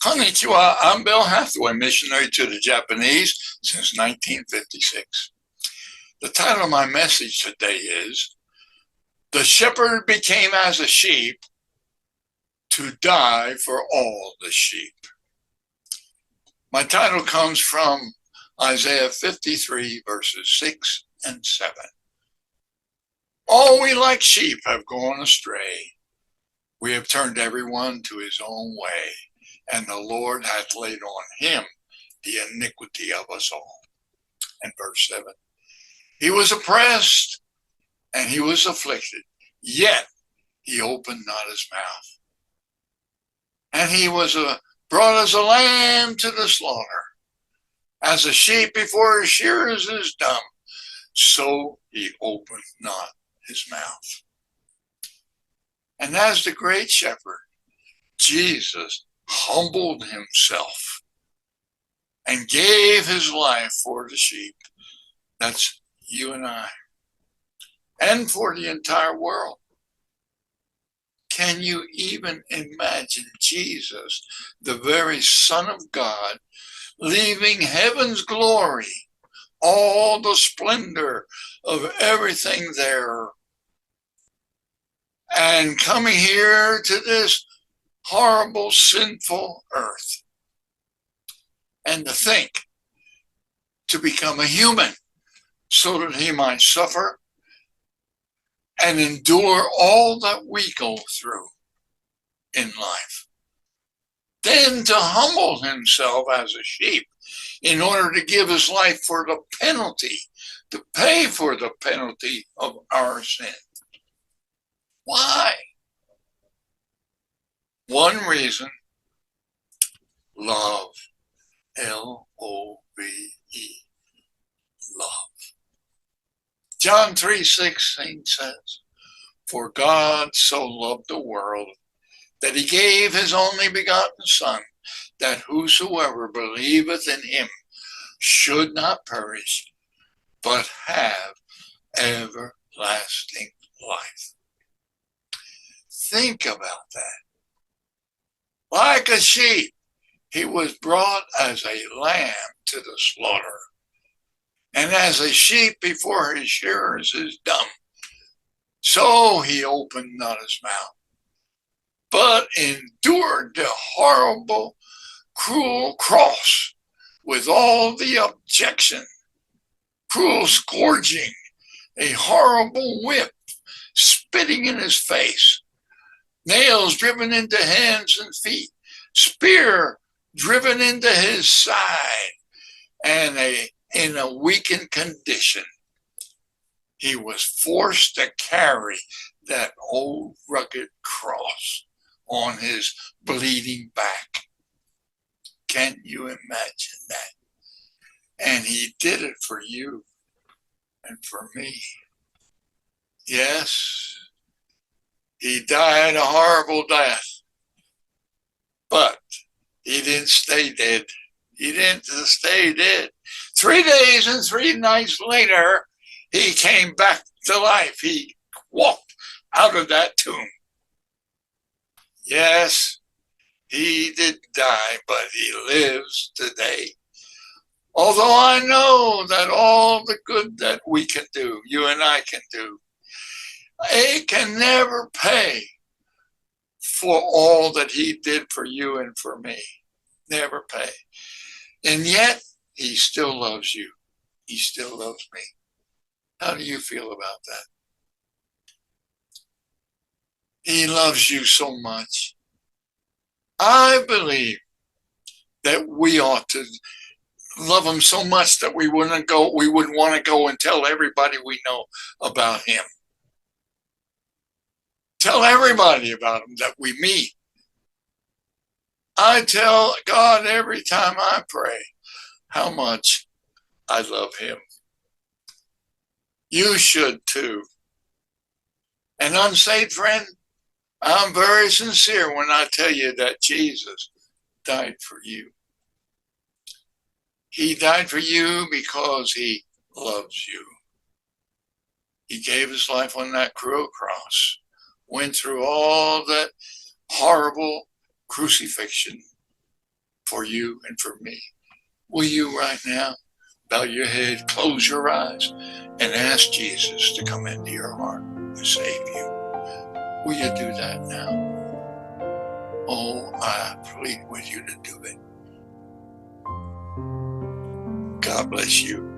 Konnichiwa, I'm Bill Hathaway, missionary to the Japanese since 1956. The title of my message today is The Shepherd Became as a Sheep to Die for All the Sheep. My title comes from Isaiah 53 verses 6 and 7. All we like sheep have gone astray. We have turned everyone to his own way, and the Lord hath laid on him the iniquity of us all. And verse 7, he was oppressed and he was afflicted, yet he opened not his mouth. And he was brought as a lamb to the slaughter, as a sheep before his shearers is dumb, so he opened not his mouth. And as the great shepherd, Jesus humbled himself and gave his life for the sheep. That's you and I, and for the entire world. Can you even imagine Jesus, the very Son of God, leaving heaven's glory, all the splendor of everything there, and coming here to this horrible, sinful earth? And to think, to become a human so that he might suffer and endure all that we go through in life. Then to humble himself as a sheep in order to give his life for the penalty, to pay for the penalty of our sin. Why? One reason: love. L-O-V-E. Love. John 3:16 says, for God so loved the world that he gave his only begotten Son, that whosoever believeth in him should not perish, but have everlasting life. Think about that. Like a sheep, he was brought as a lamb to the slaughter, and as a sheep before his shearers is dumb, so he opened not his mouth, but endured the horrible, cruel cross with all the objection, cruel scourging, a horrible whip, spitting in his face, nails driven into hands and feet, spear driven into his side, and in a weakened condition, he was forced to carry that old rugged cross on his bleeding back. Can you imagine that? And he did it for you and for me. Yes, he died a horrible death, but he didn't stay dead. He didn't stay dead. 3 days and 3 nights later, he came back to life. He walked out of that tomb. Yes, he did die, but he lives today. Although I know that all the good that we can do, you and I can do, it can never pay for all that he did for you and for me. Never pay. And yet, he still loves you. He still loves me. How do you feel about that? He loves you so much. I believe that we ought to love him so much that we wouldn't want to go and tell everybody we know about him. Tell everybody about him that we meet. I tell God every time I pray how much I love him. You should too. And unsaved friend, I'm very sincere when I tell you that Jesus died for you. He died for you because he loves you. He gave his life on that cruel cross, went through all that horrible crucifixion, for you and for me. Will you right now bow your head, close your eyes, and ask Jesus to come into your heart and save you? Will you do that now? Oh, I plead with you to do it. God bless you.